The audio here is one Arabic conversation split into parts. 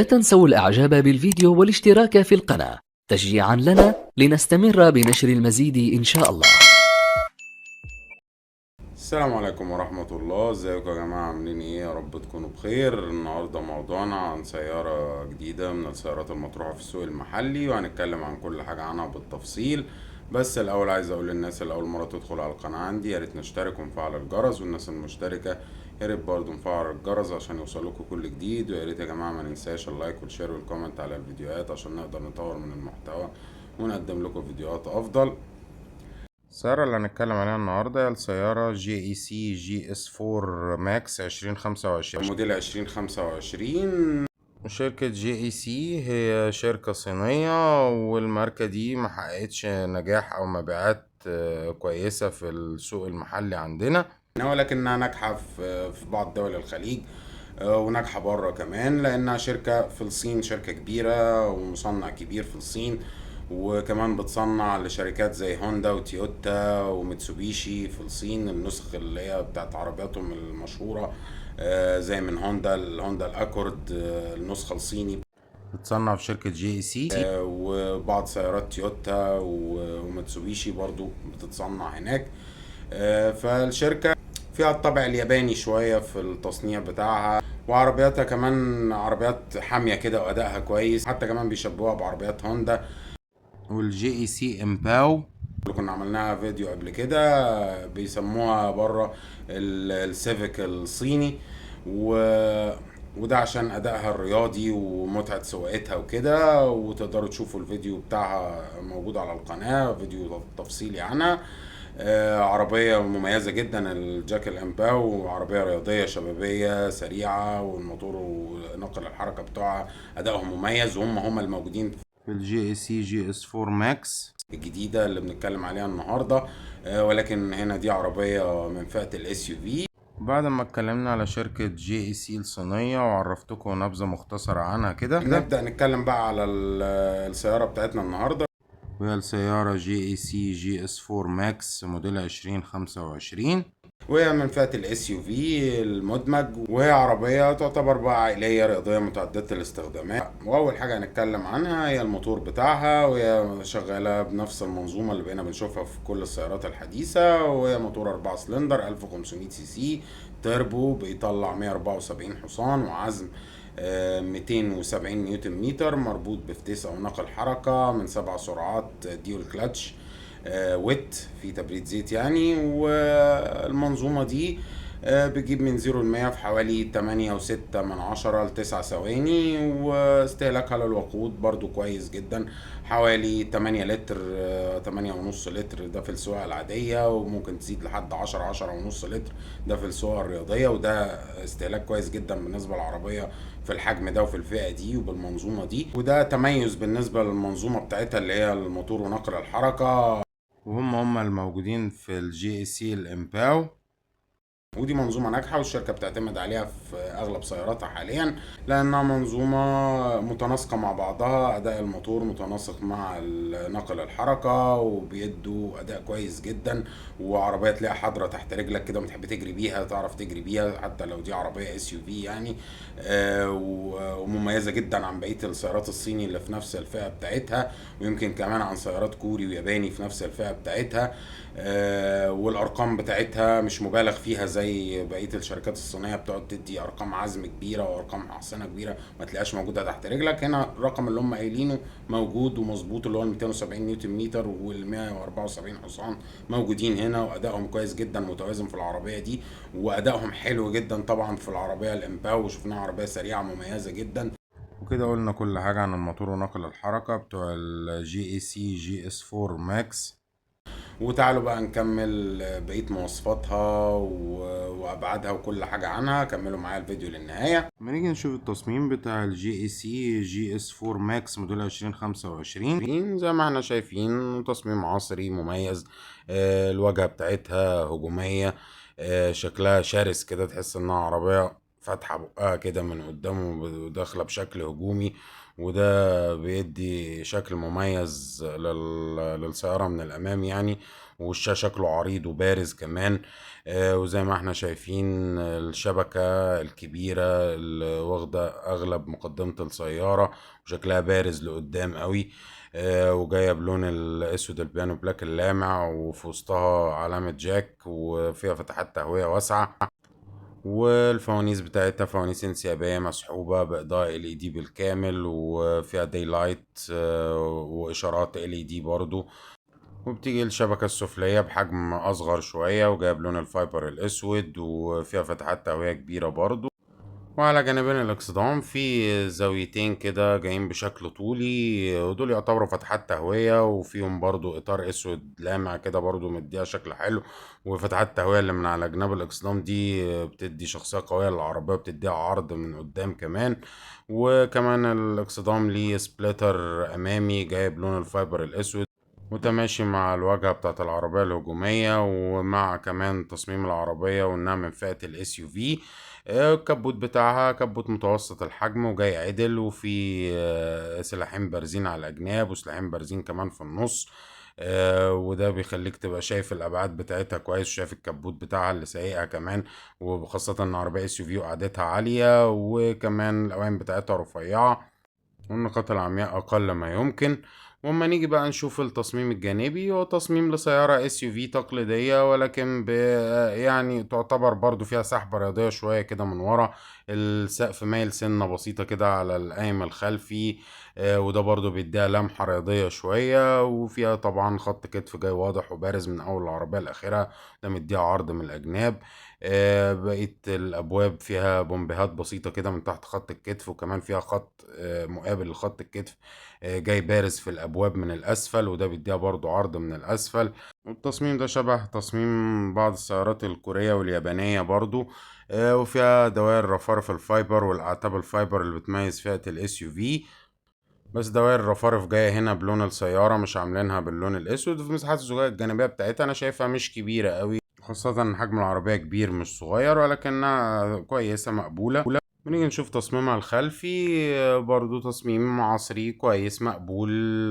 لا تنسوا الإعجاب بالفيديو والاشتراك في القناة تشجيعا لنا لنستمر بنشر المزيد إن شاء الله. السلام عليكم ورحمة الله. ازيكم يا جماعة؟ عاملين ايه؟ يا رب تكونوا بخير. النهاردة موضوعنا عن سيارة جديدة من السيارات المطروحة في السوق المحلي، وهنتكلم عن كل حاجة عنها بالتفصيل. بس الأول عايز أقول للناس اللي أول مرة تدخل على القناة عندي، ياريت نشترك ونفعل الجرس، والناس المشتركة ياريت برضو نفعل الجرس عشان يوصلكوا كل جديد. وياريت يا جماعة ما ننساش اللايك والشير والكومنت على الفيديوهات عشان نقدر نطور من المحتوى ونقدم لكم فيديوهات أفضل. السيارة اللي هنتكلم عليها النهاردة هي السيارة GEC GS4 MAX 2025 موديل 2025. شركة GEC هي شركة صينية، والماركة دي محققتش نجاح أو مبيعات كويسة في السوق المحلي عندنا، ولكنها ناجحة في بعض دول الخليج، وناجحة بره كمان، لأنها شركة في الصين، شركة كبيرة ومصنع كبير في الصين، وكمان بتصنع لشركات زي هوندا وتويوتا وميتسوبيشي في الصين. النسخ اللي هي بتاعت عربياتهم المشهورة زي من هوندا الهوندا الأكورد، النسخة الصيني بتصنع في شركة GEC، وبعض سيارات تويوتا وميتسوبيشي برضو بتتصنع هناك. فالشركة فيها الطابع الياباني شوية في التصنيع بتاعها، وعربياتها كمان عربيات حامية كده وأدائها كويس، حتى كمان بيشبهوها بعربيات هوندا والGEC امباو اللي كنا عملناها فيديو قبل كده، بيسموها بره السيفيك الصيني. وده عشان أدائها الرياضي ومتعة سواقتها وكده، وتقدروا تشوفوا الفيديو بتاعها موجود على القناة، فيديو تفصيلي عنها. عربية مميزة جدا الجاك الامباو، عربية رياضية شبابية سريعة، والموتور ونقل الحركة بتوعها أدائهم مميز، وهم الموجودين في الGEC GS4 MAX الجديدة اللي بنتكلم عليها النهاردة. ولكن هنا دي عربية من فئة الاس يو في. بعد ما اتكلمنا على شركة GEC الصينية وعرفتكم نبذة مختصرة عنها كده، نبدأ نتكلم بقى على السيارة بتاعتنا النهاردة، وهي السيارة GEC GS4 MAX موديل 2025، وهي من فئة الاس يو في المدمج، وهي عربية تعتبر بقى عائلية رياضية متعددة الاستخدامات. وأول حاجة هنتكلم عنها هي الموتور بتاعها، وهي شغالة بنفس المنظومة اللي بقينا بنشوفها في كل السيارات الحديثة، وهي موتور 4 سلندر 1500 سي سي تربو، بيطلع 174 حصان وعزم 270 نيوتن متر، مربوط بفتيس او نقل حركة من 7 سرعات ديول كلاتش ويت في تبريد زيت يعني. والمنظومة دي بتجيب من 0 ل 100 في حوالي 8.6 ل9 ثواني، واستهلاكها للوقود برضو كويس جدا، حوالي 8 لتر 8.5 لتر ده في السواقة العادية، وممكن تزيد لحد 10.5 لتر ده في السواقة الرياضية، وده استهلاك كويس جدا بالنسبة للعربية في الحجم ده وفي الفئة دي وبالمنظومة دي. وده تميز بالنسبة للمنظومة بتاعتها اللي هي الموتور ونقل الحركة، وهم الموجودين في الGEC الامباو. ودي منظومة ناجحة والشركة بتعتمد عليها في أغلب سياراتها حاليا، لأنها منظومة متناسقة مع بعضها. أداء الموتور متناسق مع نقل الحركة، وبيدوا أداء كويس جدا، وعربية تلاقيها حاضرة تحت رجلك كده وتحب تجري بيها، تعرف تجري بيها حتى لو دي عربية اس يو في يعني. ومميزة جدا عن بقية السيارات الصيني اللي في نفس الفئة بتاعتها، ويمكن كمان عن سيارات كوري وياباني في نفس الفئة بتاعتها. والارقام بتاعتها مش مبالغ فيها زي بقيه الشركات الصينيه، بتقعد تدي ارقام عزم كبيره وارقام احصنه كبيره ما تلاقيهاش موجوده تحت رجلك. هنا الرقم اللي هم قايلينه موجود ومظبوط، اللي هو 270 نيوتن متر وال 174 حصان موجودين هنا، وادائهم كويس جدا متوازن في العربيه دي، وادائهم حلو جدا طبعا في العربيه الامباو، وشفناها عربيه سريعه مميزه جدا. وكده قلنا كل حاجه عن الموتور ونقل الحركه بتوع الGEC GS4 MAX. وتعالوا بقى نكمل بقية مواصفاتها وأبعادها وكل حاجة عنها. كملوا معايا الفيديو للنهاية. لما نيجي نشوف التصميم بتاع الGEC GS4 MAX موديل 2025، زي ما احنا شايفين تصميم عصري مميز. الواجهة بتاعتها هجومية، شكلها شرس كده، تحس انها عربية فاتحة بقها كده من قدامه وداخلة بشكل هجومي، وده بيدي شكل مميز للسيارة من الأمام يعني. والشاشة شكله عريض وبارز كمان. وزي ما احنا شايفين الشبكة الكبيرة اللي واخدة أغلب مقدمة السيارة، وشكلها بارز لقدام قوي. وجاية بلون الأسود البيانو بلاك اللامع، وفي وسطها علامة جاك، وفيها فتحات تهوية واسعة. والفوانيس بتاعتها فوانيس انسيابية مسحوبة بإضاءة LED بالكامل، وفيها داي لايت وإشارات LED برضو. وبتيجي الشبكة السفلية بحجم أصغر شوية، وجايب لون الفايبر الأسود، وفيها فتحات تهوية كبيرة برضو. وعلى جانبين الاكسدام في زاويتين كده جايين بشكل طولي، ودول يعتبروا فتحات تهوية، وفيهم برضو إطار أسود لامع كده برضو مديها شكل حلو. وفتحات التهوية اللي من على جناب الاكسدام دي بتدي شخصية قوية للعربية، بتديها عرض من قدام كمان. وكمان الاكسدام ليه سبليتر أمامي جايب لون الفايبر الأسود، متماشي مع الواجهة بتاعت العربية الهجومية، ومع كمان تصميم العربية وإنها من فئة الاس يو في. الكبوت بتاعها كبوت متوسط الحجم وجاي عدل، وفي سلاحين بارزين على الأجناب وسلاحين بارزين كمان في النص. وده بيخليك تبقى شايف الأبعاد بتاعتها كويس، وشايف الكبوت بتاعها اللي سايقها كمان. وخاصة إن عربية اس يو في وقعدتها عالية، وكمان الأوان بتاعتها رفيعة، والنقاط العمياء أقل ما يمكن. وأما نيجي بقى نشوف التصميم الجانبي، هو تصميم لسيارة اس يو في تقليدية، ولكن يعني تعتبر برضو فيها سحبة رياضية شوية كده من ورا. السقف مايل سنة بسيطة كده على القايم الخلفي. وده برضو بيديها لمحة رياضية شوية، وفيها طبعا خط كتف جاي واضح وبارز من أول العربية لآخرها، ده مديها عرض من الأجناب. بقية الأبواب فيها بومبيهات بسيطة كده من تحت خط الكتف، وكمان فيها خط مقابل لخط الكتف جاي بارز في الأبواب من الأسفل، وده بيديها برضو عرض من الأسفل. والتصميم ده شبه تصميم بعض السيارات الكورية واليابانية برضو. وفيها دوائر رفرف الفايبر والأعتاب الفايبر اللي بتميز فئة الاس يو في. بس دوائر الرفرف جاية هنا بلون السيارة، مش عاملينها باللون الأسود. وفي مساحات الزجاج الجانبية بتاعتها أنا شايفها مش كبيرة قوي، خاصة إن حجم العربية كبير مش صغير، ولكنها كويسة مقبولة. بنيجي نشوف تصميمها الخلفي. برضو تصميم عصري كويس مقبول،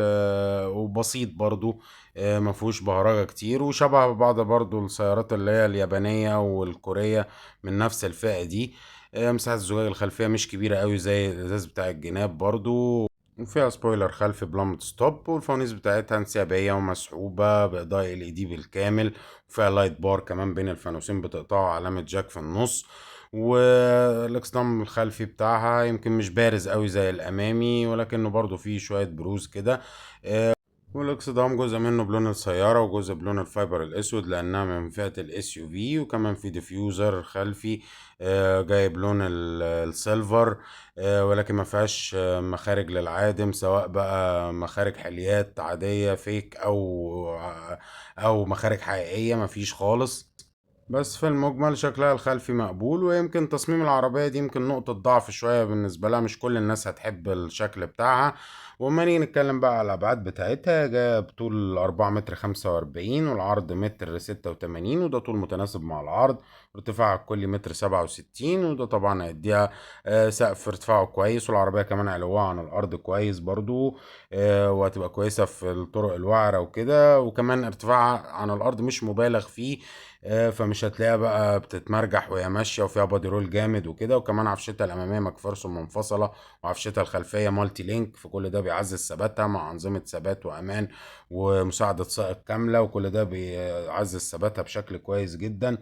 وبسيط برضو. مفهوش بهرجة كتير، وشبه بعض برضو السيارات اللي هي اليابانية والكورية من نفس الفئة دي. مساحة الزجاج الخلفية مش كبيرة قوي زي الإزاز بتاع الجناب برضو. وفيها سبويلر خلفي بلمبة ستوب، والفوانيس بتاعتها انسيابية ومسحوبة بإضاءة LED بالكامل. وفيها لايت بار كمان بين الفانوسين بتقطعه علامة جاك في النص. والاكسدام الخلفي بتاعها يمكن مش بارز قوي زي الامامي، ولكنه برضو فيه شوية بروز كده. والاكسدام جزء منه بلون السيارة وجزء بلون الفايبر الاسود، لانها من فئة الاس يو في. وكمان في ديفيوزر خلفي جاي بلون السيلفر. ولكن ما فيهاش مخارج للعادم، سواء بقى مخارج حليات عادية فيك او مخارج حقيقية، ما فيش خالص. بس في المجمل شكلها الخلفي مقبول. ويمكن تصميم العربية دي يمكن نقطة ضعف شوية بالنسبة لها، مش كل الناس هتحب الشكل بتاعها. وما نيجي نتكلم بقى على الأبعاد بتاعتها، جاية بطول 4 متر 45، والعرض متر 86، وده طول متناسب مع العرض. ارتفاعها الكلي متر 67، وده طبعا هيديها سقف ارتفاعه كويس. والعربية كمان علوها عن الأرض كويس برضو. وهتبقى كويسة في الطرق الوعرة وكده. وكمان ارتفاعها عن الأرض مش مبالغ فيه، فمش هتلاقيها بقى بتتمرجح وهي ماشيه، وفيها بادي رول جامد وكده. وكمان عفشتها الاماميه مكفرسون منفصله، وعفشتها الخلفيه مالتي لينك، فكل ده بيعزز ثباتها مع انظمه ثبات وامان ومساعده سائق كامله، وكل ده بيعزز ثباتها بشكل كويس جدا.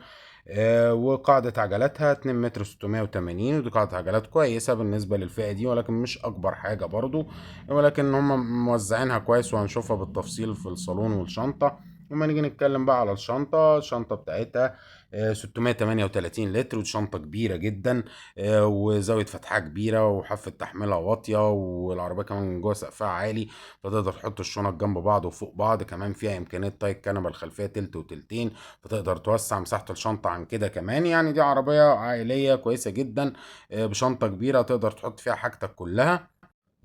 وقاعدة عجلاتها 2 متر 680، ودي قاعدة عجلات كويسة بالنسبة للفئة دي، ولكن مش أكبر حاجة برضو. ولكن هم موزعينها كويس، وهنشوفها بالتفصيل في الصالون والشنطة. لما نيجي نتكلم بقى على الشنطة بتاعتها 638 لتر، ودي شنطة كبيرة جدا. وزاوية فتحها كبيرة، وحافة تحميلها واطية، والعربية كمان من جوه سقفها عالي، فتقدر تحط الشنط جنب بعض وفوق بعض. كمان فيها إمكانية تاي الكنبة الخلفية تلت وتلتين، فتقدر توسع مساحة الشنطة عن كده كمان. يعني دي عربية عائلية كويسة جدا، بشنطة كبيرة تقدر تحط فيها حاجتك كلها.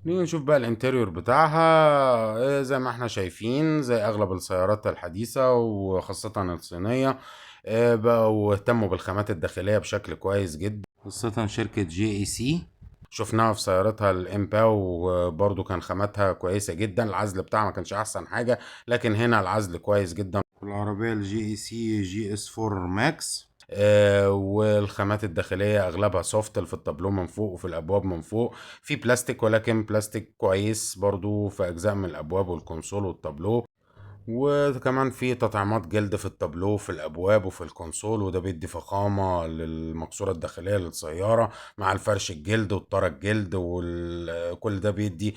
نيجي نشوف بقى الانتريور بتاعها. زي ما احنا شايفين زي اغلب السيارات الحديثة وخاصة الصينية، بقوا اهتموا بالخامات الداخلية بشكل كويس جدا، خاصة شركة JAC. شفناها في سيارتها الامباو، وبرضو كان خاماتها كويسة جدا. العزل بتاعها ما كانش احسن حاجة، لكن هنا العزل كويس جدا. العربية الجي اي سي جي اس 4 ماكس، والخامات الداخلية اغلبها سوفتل في التابلو من فوق وفي الابواب من فوق. في بلاستيك، ولكن بلاستيك كويس برضو في اجزاء من الابواب والكونسول والتابلو. وكمان في تطعيمات جلد في التابلو في الابواب وفي الكونسول، وده بيدي فخامه للمقصوره الداخليه للسياره، مع الفرش الجلد والطرى الجلد وكل ده بيدي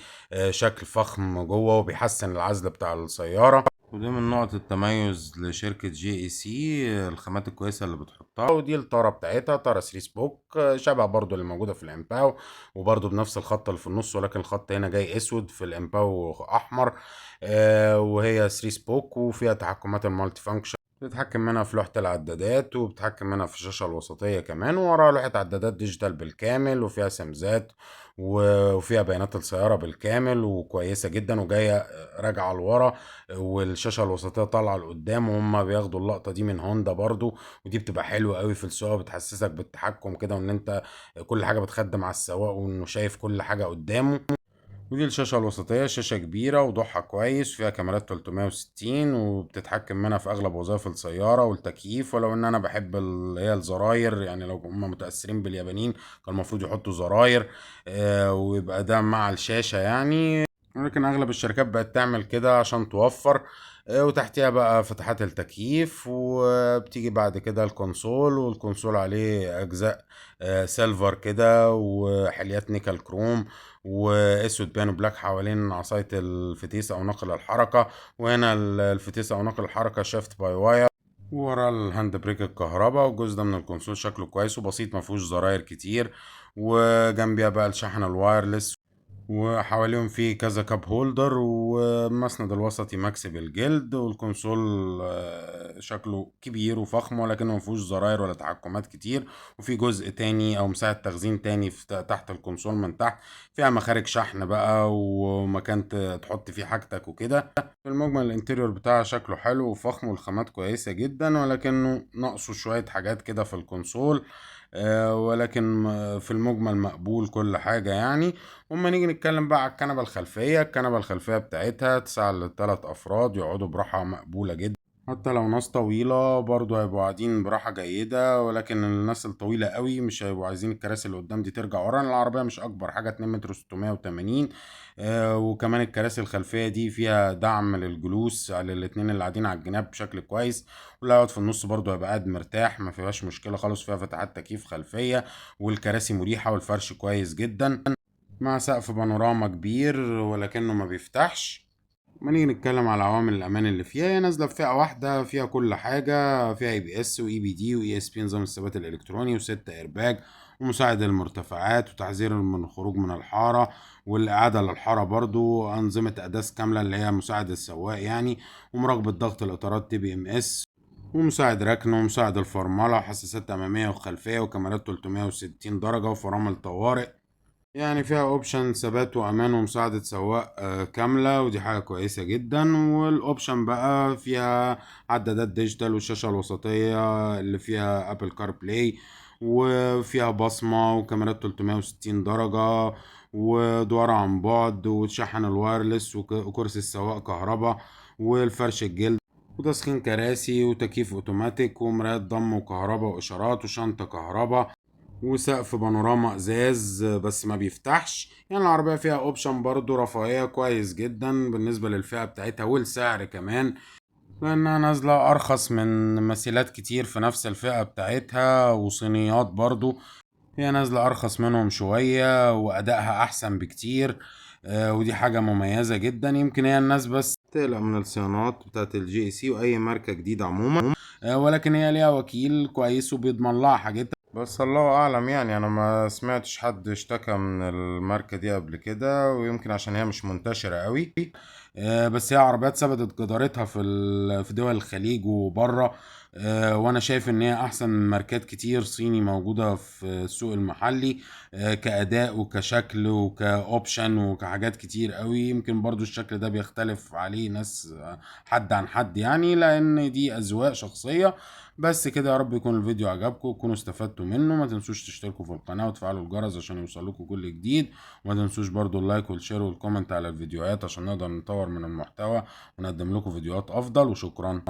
شكل فخم جوه، وبيحسن العزل بتاع السياره. ودي من نقط التميز لشركة جي اي سي، الخامات الكويسة اللي بتحطها. ودي الطارة بتاعتها، طارة 3 سبوك، شبه برضو اللي موجودة في الامباو، وبرضو بنفس الخط اللي في النص، ولكن الخط هنا جاي اسود، في الامباو احمر. وهي 3 سبوك، وفيها تحكمات المالتي فانكشن، بتتحكم منها في لوحة العدادات، وبتتحكم منها في الشاشة الوسطية كمان، ووراها لوحة عدادات ديجيتال بالكامل، وفيها سمزات، وفيها بيانات السيارة بالكامل، وكويسة جدا، وجاية راجعة لورا، والشاشة الوسطية طالعة لقدام. وهم بياخدوا اللقطة دي من هوندا برضو، ودي بتبقى حلوة قوي في السواقة، بتحسسك بالتحكم كده، وان انت كل حاجة بتخدم على السواق، وانه شايف كل حاجة قدامه. ودي الشاشة الوسطية، شاشة كبيرة وضوحها كويس، فيها كاميرات 360، وبتتحكم منها في أغلب وظائف السيارة والتكييف. ولو إن أنا بحب اللي هي الزراير، يعني لو هم متأثرين باليابانيين كان المفروض يحطوا زراير، ويبقى ده مع الشاشة يعني. ولكن أغلب الشركات بقت تعمل كده عشان توفر. وتحتها بقى فتحات التكييف، وبتيجي بعد كده الكونسول، والكونسول عليه أجزاء سيلفر كده، وحليات نيكل كروم، واسود بيانو بلاك حوالين عصاية الفتيس او نقل الحركة. وهنا الفتيس او نقل الحركة شافت باي واير، ورا الهاند بريك الكهرباء. والجزء ده من الكونسول شكله كويس وبسيط، مفيهوش زراير كتير. وجنبيها بقى الشاحن الوايرلس، وحواليهم في كذا كاب هولدر، ومسند الوسطي ماكس بالجلد. والكونسول شكله كبير وفخم، ولكنه مفيهوش زراير ولا تحكمات كتير. وفي جزء تاني او مساحة تخزين تاني في تحت الكونسول من تحت، فيها مخارج شحن بقى، ومكان تحط فيه حاجتك وكده. في المجمل الانتريور بتاعها شكله حلو وفخم، والخامات كويسة جدا، ولكنه ناقصه شوية حاجات كده في الكونسول. ولكن في المجمل مقبول كل حاجة يعني. وما نيجي نتكلم بقى على الكنبة الخلفية، الكنبة الخلفية بتاعتها تسع لثلاث أفراد يقعدوا براحة مقبولة جدا. حتى لو ناس طويلة برضو هيبقوا قاعدين براحة جيدة، ولكن الناس الطويلة قوي مش هيبقوا عايزين الكراسي اللي قدام دي ترجع ورا. العربية مش أكبر حاجة 2 متر 680. وكمان الكراسي الخلفية دي فيها دعم للجلوس على الاتنين اللي قاعدين على الجناب بشكل كويس. واللي قاعد في النص برضو هيبقى قاعد مرتاح، ما فيهاش مشكلة خالص، فيها فتحات تكييف خلفية، والكراسي مريحة، والفرش كويس جدا، مع سقف بانوراما كبير ولكنه ما بيفتحش. ما نيجي نتكلم على عوامل الامان اللي فيها، هي نازله في فئه واحده فيها كل حاجه، فيها اي بي اس واي بي دي واي اس بي نظام الثبات الالكتروني، وستة ايرباج، ومساعد المرتفعات، وتحذير من الخروج من الحاره، والاعاده للحاره برضو، انظمه اداس كامله اللي هي مساعد السواق يعني، ومراقبه ضغط الاطارات تي بي ام اس، ومساعد ركن، ومساعد الفرمله، وحساسات اماميه وخلفيه، وكاميرات 360 درجه، وفرامل طوارئ. يعني فيها اوبشن ثبات وامان ومساعدة سواق كاملة، ودي حاجة كويسة جدا. والاوبشن بقى فيها عدادات ديجيتال، والشاشة الوسطية اللي فيها ابل كار بلاي، وفيها بصمة، وكاميرات 360 درجة، ودوار عن بعد، وشحن الوايرلس، وكرسي السواق كهرباء، والفرش الجلد، وتسخين كراسي، وتكييف اوتوماتيك، ومرايات ضم وكهرباء واشارات، وشنطة كهرباء، وسقف بانوراما ازاز بس ما بيفتحش. يعني العربية فيها اوبشن برضو رفاهية كويس جدا بالنسبة للفئة بتاعتها والسعر كمان، لانها نازلة ارخص من مثيلات كتير في نفس الفئة بتاعتها وصينيات برضو. هي نازلة ارخص منهم شوية، وادائها احسن بكتير. ودي حاجة مميزة جدا. يمكن هي الناس بس تقلق من الصيانات بتاعت الجي سي واي ماركة جديدة عموما، ولكن هي ليها وكيل كويس وبيضمن لها حاجات. بس الله اعلم، يعني انا ما سمعتش حد اشتكى من الماركة دي قبل كده، ويمكن عشان هي مش منتشرة قوي. بس هي عربيات ثبتت جدارتها في دول الخليج وبره. وانا شايف ان هي احسن من ماركات كتير صيني موجودة في السوق المحلي، كأداء وكشكل وكأوبشن وكحاجات كتير قوي. يمكن برضو الشكل ده بيختلف عليه ناس حد عن حد يعني، لان دي اذواق شخصية. بس كده، يا رب يكون الفيديو عجبكم وتكونوا استفدتوا منه. ما تنسوش تشتركوا في القناة وتفعلوا الجرس عشان يوصلكوا كل جديد. وما تنسوش برضو اللايك والشير والكومنت على الفيديوهات عشان نقدر نطور من المحتوى ونقدم لكم فيديوهات افضل. وشكرا.